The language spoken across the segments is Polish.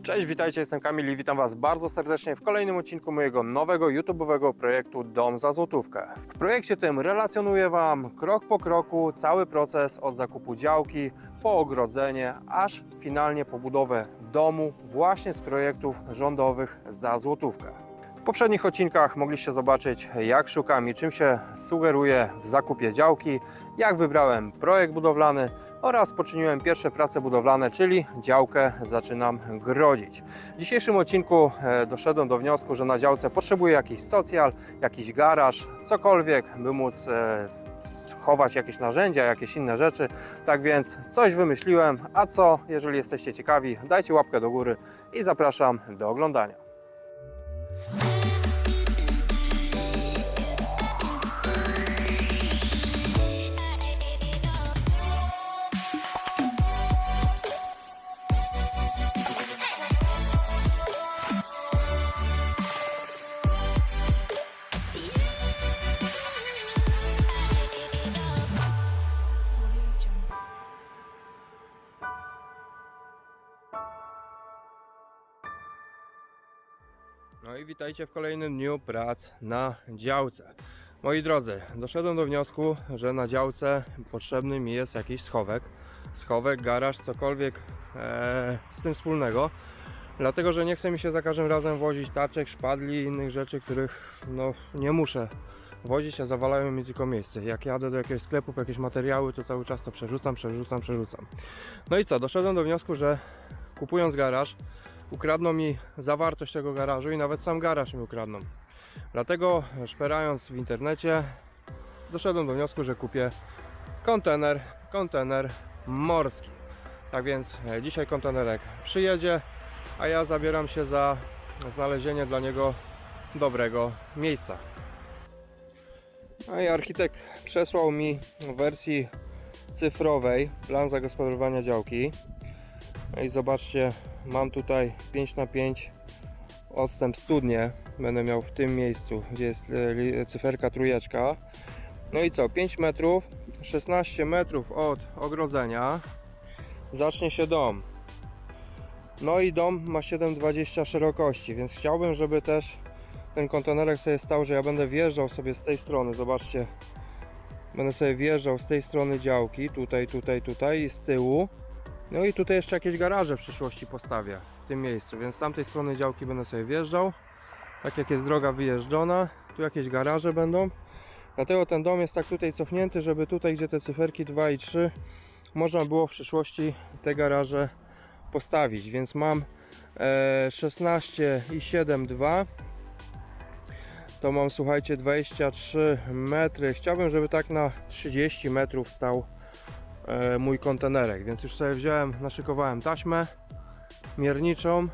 Cześć, witajcie, jestem Kamil i witam Was bardzo serdecznie w kolejnym odcinku mojego nowego YouTube'owego projektu Dom za złotówkę. W projekcie tym relacjonuję Wam krok po kroku cały proces od zakupu działki po ogrodzenie, aż finalnie po budowę domu właśnie z projektów rządowych za złotówkę. W poprzednich odcinkach mogliście zobaczyć, jak szukam i czym się sugeruję w zakupie działki, jak wybrałem projekt budowlany oraz poczyniłem pierwsze prace budowlane, czyli działkę zaczynam grodzić. W dzisiejszym odcinku doszedłem do wniosku, że na działce potrzebuję jakiś socjal, jakiś garaż, cokolwiek, by móc schować jakieś narzędzia, jakieś inne rzeczy. Tak więc coś wymyśliłem, a co, jeżeli jesteście ciekawi, dajcie łapkę do góry i zapraszam do oglądania. No i witajcie w kolejnym dniu prac na działce. Moi drodzy, doszedłem do wniosku, że na działce potrzebny mi jest jakiś schowek, garaż, cokolwiek z tym wspólnego. Dlatego, że nie chce mi się za każdym razem wozić taczek, szpadli i innych rzeczy, których no, nie muszę wozić, a zawalają mi tylko miejsce. Jak jadę do jakiegoś sklepu po jakieś materiały, to cały czas to przerzucam. No i co, doszedłem do wniosku, że kupując garaż, ukradną mi zawartość tego garażu i nawet sam garaż mi ukradną. Dlatego szperając w internecie doszedłem do wniosku, że kupię kontener morski. Tak więc dzisiaj kontenerek przyjedzie, a ja zabieram się za znalezienie dla niego dobrego miejsca. No i architekt przesłał mi w wersji cyfrowej plan zagospodarowania działki. No i zobaczcie, mam tutaj 5×5 odstęp studnie. Będę miał w tym miejscu, gdzie jest cyferka trójeczka. No i co, 5 metrów, 16 metrów od ogrodzenia zacznie się dom. No i dom ma 7,20 szerokości, więc chciałbym, żeby też ten kontenerek sobie stał, że ja będę wjeżdżał sobie z tej strony. Zobaczcie, będę sobie wjeżdżał z tej strony działki, tutaj i z tyłu. No i tutaj jeszcze jakieś garaże w przyszłości postawię w tym miejscu, więc z tamtej strony działki będę sobie wjeżdżał. Tak jak jest droga wyjeżdżona, tu jakieś garaże będą. Dlatego ten dom jest tak tutaj cofnięty, żeby tutaj, gdzie te cyferki 2 i 3, można było w przyszłości te garaże postawić. Więc mam 16 i 7,2. To mam, słuchajcie, 23 metry. Chciałbym, żeby tak na 30 metrów stał mój kontenerek, więc już sobie wziąłem, naszykowałem taśmę mierniczą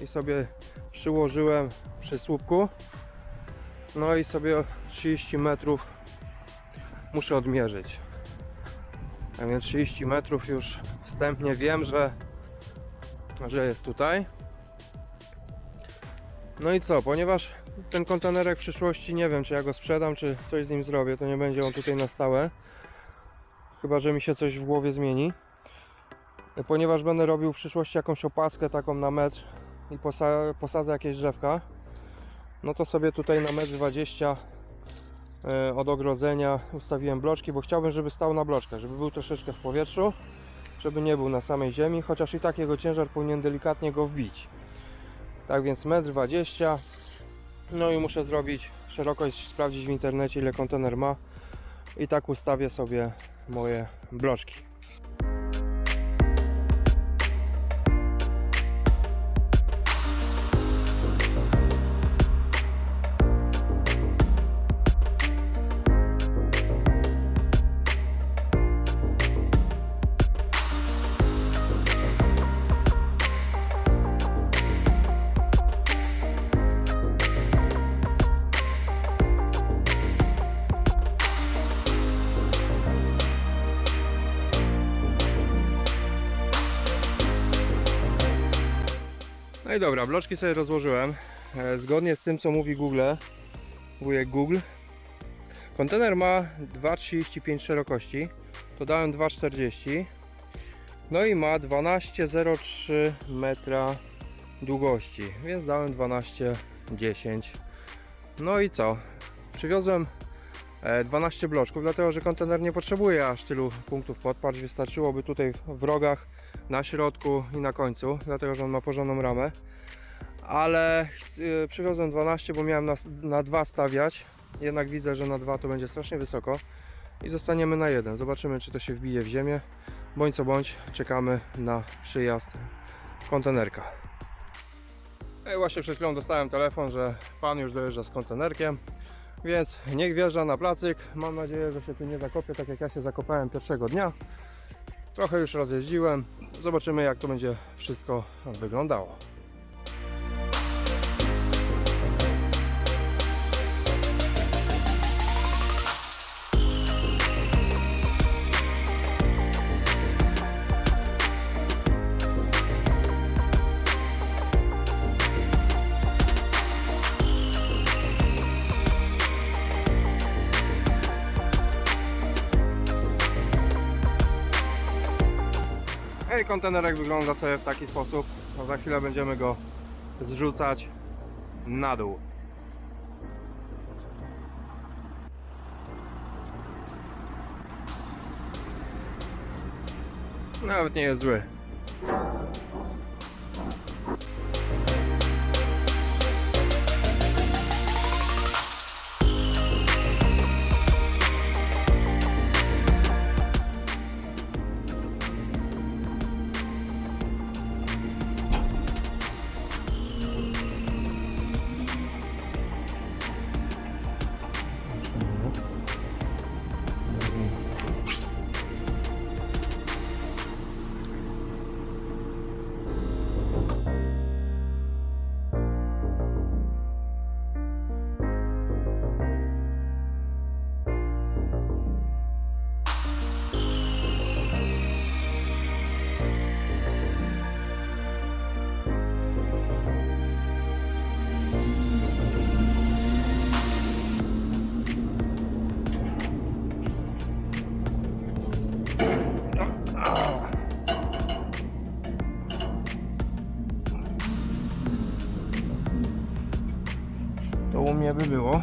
i sobie przyłożyłem przy słupku. No i sobie 30 metrów muszę odmierzyć. A więc 30 metrów już wstępnie wiem, że jest tutaj. No i co, ponieważ ten kontenerek w przyszłości nie wiem, czy ja go sprzedam, czy coś z nim zrobię, to nie będzie on tutaj na stałe. Chyba że mi się coś w głowie zmieni. Ponieważ będę robił w przyszłości jakąś opaskę taką na metr i posadzę jakieś drzewka, no to sobie tutaj na 1,20 m od ogrodzenia ustawiłem bloczki, bo chciałbym, żeby stał na bloczkach, żeby był troszeczkę w powietrzu, żeby nie był na samej ziemi, chociaż i tak jego ciężar powinien delikatnie go wbić. Tak więc 1,20 m. No i muszę zrobić szerokość, sprawdzić w internecie, ile kontener ma, i tak ustawię sobie moje bloczki. No i dobra, bloczki sobie rozłożyłem zgodnie z tym, co mówi wujek Google. Kontener ma 2,35 szerokości, to dałem 2,40, no i ma 12,03 metra długości, więc dałem 12,10. No i co? Przywiozłem 12 bloczków, dlatego że kontener nie potrzebuje aż tylu punktów podparć. Wystarczyłoby tutaj w rogach, na środku i na końcu, dlatego że on ma porządną ramę. Ale przywiozłem 12, bo miałem na 2 stawiać. Jednak widzę, że na 2 to będzie strasznie wysoko i zostaniemy na 1. Zobaczymy, czy to się wbije w ziemię. Bądź co bądź, czekamy na przyjazd kontenerka. I właśnie przed chwilą dostałem telefon, że pan już dojeżdża z kontenerkiem, więc niech wjeżdża na placyk. Mam nadzieję, że się tu nie zakopie, tak jak ja się zakopałem pierwszego dnia. Trochę już rozjeździłem. Zobaczymy, jak to będzie wszystko wyglądało. I kontenerek wygląda sobie w taki sposób. No za chwilę będziemy go zrzucać na dół. Nawet nie jest zły. To u mnie by było.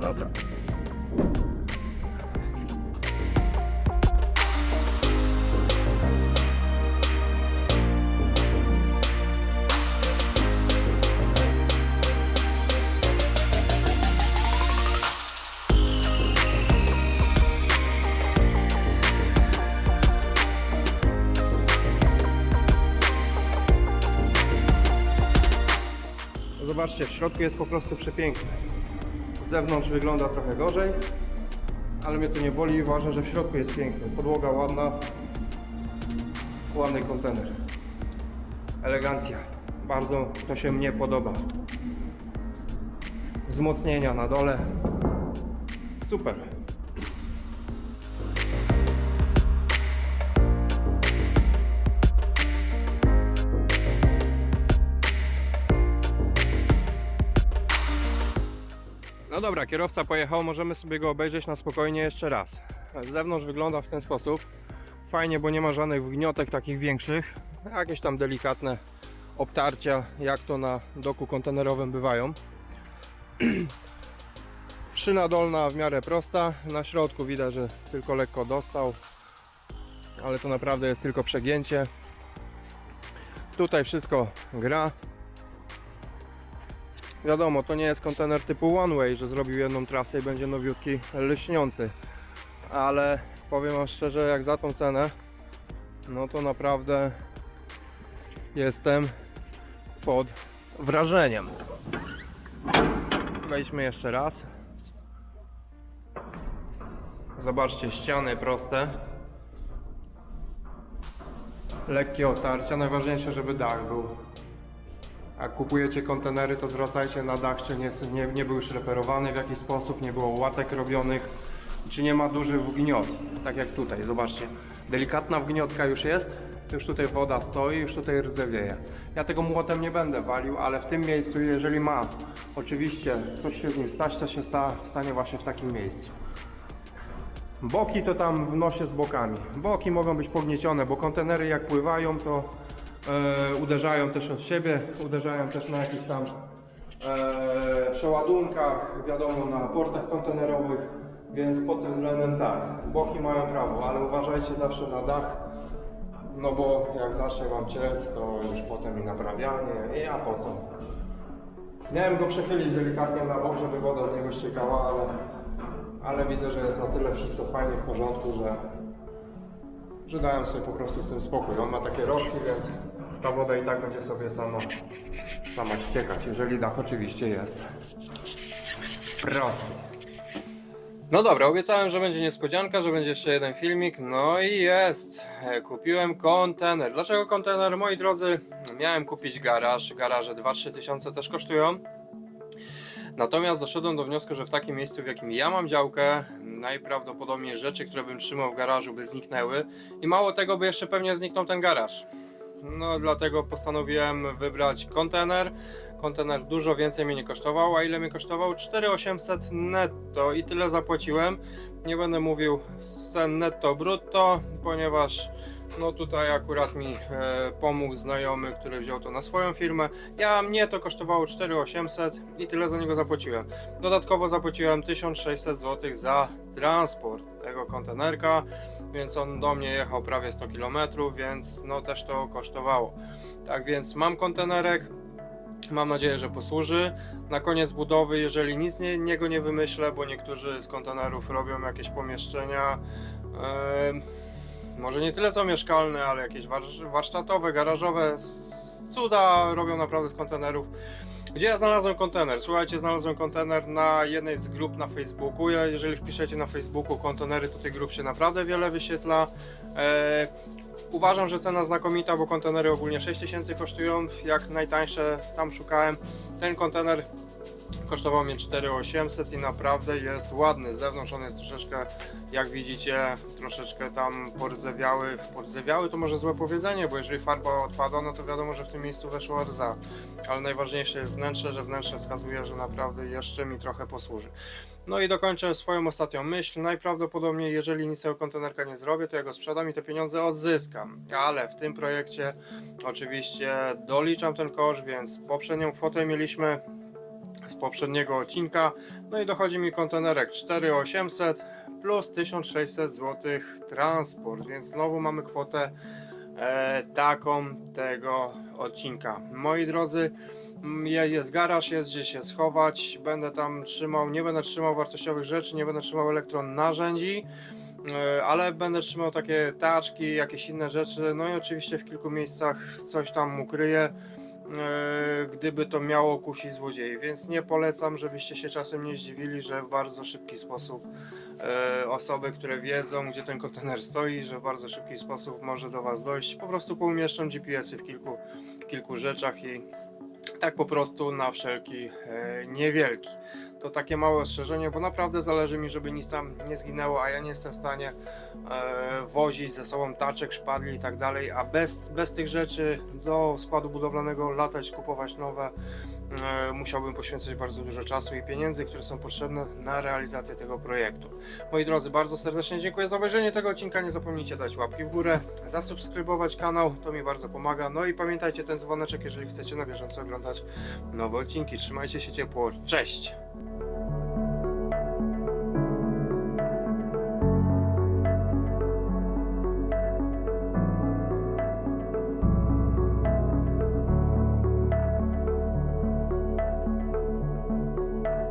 Dobra. Zobaczcie, w środku jest po prostu przepiękny. Z zewnątrz wygląda trochę gorzej, ale mnie to nie boli i ważne, że w środku jest piękny. Podłoga ładna, ładny kontener. Elegancja. Bardzo to się mnie podoba. Wzmocnienia na dole. Super. No dobra, kierowca pojechał, możemy sobie go obejrzeć na spokojnie jeszcze raz. Z zewnątrz wygląda w ten sposób. Fajnie, bo nie ma żadnych wniotek takich większych. Jakieś tam delikatne obtarcia, jak to na doku kontenerowym bywają. Szyna dolna w miarę prosta. Na środku widać, że tylko lekko dostał, ale to naprawdę jest tylko przegięcie. Tutaj wszystko gra. Wiadomo, to nie jest kontener typu one way, że zrobił jedną trasę i będzie nowiutki, lśniący. Ale powiem wam szczerze, jak za tą cenę, no to naprawdę jestem pod wrażeniem. Wejdźmy jeszcze raz. Zobaczcie, ściany proste. Lekkie otarcia. Najważniejsze, żeby dach był. Jak kupujecie kontenery, to zwracajcie na dach, czy nie był szreperowany w jakiś sposób, nie było łatek robionych, czy nie ma dużych wgniot, tak jak tutaj, zobaczcie. Delikatna wgniotka już jest, już tutaj woda stoi, już tutaj rdzewieje. Ja tego młotem nie będę walił, ale w tym miejscu, jeżeli ma oczywiście coś się z nim stać, to się stanie właśnie w takim miejscu. Boki to tam w nosie z bokami. Boki mogą być pogniecione, bo kontenery jak pływają, to uderzają też od siebie, uderzają też na jakichś tam przeładunkach, wiadomo, na portach kontenerowych, więc pod tym względem tak, boki mają prawo, ale uważajcie zawsze na dach, no bo jak zacznie wam ciec, to już potem i naprawianie, i a po co? Miałem go przechylić delikatnie na bok, żeby woda z niego ściekała, ale widzę, że jest na tyle wszystko fajnie w porządku, że dałem sobie po prostu z tym spokój. On ma takie rowki, więc ta woda i tak będzie sobie sama ściekać, jeżeli dach oczywiście jest prosty. No dobra, obiecałem, że będzie niespodzianka, że będzie jeszcze jeden filmik, no i jest. Kupiłem kontener. Dlaczego kontener? Moi drodzy, miałem kupić garaż. Garaże 2-3 tysiące też kosztują. Natomiast doszedłem do wniosku, że w takim miejscu, w jakim ja mam działkę, najprawdopodobniej rzeczy, które bym trzymał w garażu, by zniknęły i mało tego, by jeszcze pewnie zniknął ten garaż. No dlatego postanowiłem wybrać kontener. Kontener dużo więcej mnie nie kosztował, a ile mnie kosztował? 4800 netto i tyle zapłaciłem. Nie będę mówił cen netto brutto, ponieważ no tutaj akurat mi pomógł znajomy, który wziął to na swoją firmę. Mnie to kosztowało 4800 i tyle za niego zapłaciłem. Dodatkowo zapłaciłem 1600 zł za transport tego kontenerka, więc on do mnie jechał prawie 100 km, więc no też to kosztowało. Tak więc mam kontenerek. Mam nadzieję, że posłuży. Na koniec budowy, jeżeli nic niego nie wymyślę, bo niektórzy z kontenerów robią jakieś pomieszczenia, może nie tyle co mieszkalne, ale jakieś warsztatowe, garażowe, cuda robią naprawdę z kontenerów. Gdzie ja znalazłem kontener? Słuchajcie, znalazłem kontener na jednej z grup na Facebooku. Jeżeli wpiszecie na Facebooku kontenery, to tych grup się naprawdę wiele wyświetla. Uważam, że cena znakomita, bo kontenery ogólnie 6000 kosztują, jak najtańsze tam szukałem. Ten kontener kosztował mnie 4800 i naprawdę jest ładny. Z zewnątrz on jest troszeczkę, jak widzicie, troszeczkę tam pordzewiały to może złe powiedzenie, bo jeżeli farba odpada, no to wiadomo, że w tym miejscu weszła rdza. Ale najważniejsze jest wnętrze, że wnętrze wskazuje, że naprawdę jeszcze mi trochę posłuży. No i dokończę swoją ostatnią myśl. Najprawdopodobniej, jeżeli nic tego kontenerka nie zrobię, to ja go sprzedam i te pieniądze odzyskam. Ale w tym projekcie oczywiście doliczam ten koszt, więc poprzednią kwotę mieliśmy z poprzedniego odcinka. No i dochodzi mi kontenerek 4800 plus 1600 zł transport, więc znowu mamy kwotę taką tego odcinka. Moi drodzy, jest garaż, jest gdzie się schować, będę tam trzymał, nie będę trzymał wartościowych rzeczy, nie będę trzymał elektronarzędzi, ale będę trzymał takie taczki, jakieś inne rzeczy, no i oczywiście w kilku miejscach coś tam ukryję, gdyby to miało kusić złodziei, więc nie polecam, żebyście się czasem nie zdziwili, że w bardzo szybki sposób osoby, które wiedzą, gdzie ten kontener stoi, że w bardzo szybki sposób może do Was dojść, po prostu poumieszczą GPS-y w kilku rzeczach i tak po prostu na wszelki niewielki. To takie małe ostrzeżenie, bo naprawdę zależy mi, żeby nic tam nie zginęło, a ja nie jestem w stanie wozić ze sobą taczek, szpadli i tak dalej, a bez tych rzeczy do składu budowlanego latać, kupować nowe, musiałbym poświęcać bardzo dużo czasu i pieniędzy, które są potrzebne na realizację tego projektu. Moi drodzy, bardzo serdecznie dziękuję za obejrzenie tego odcinka, nie zapomnijcie dać łapki w górę, zasubskrybować kanał, to mi bardzo pomaga, no i pamiętajcie ten dzwoneczek, jeżeli chcecie na bieżąco oglądać nowe odcinki. Trzymajcie się ciepło, cześć!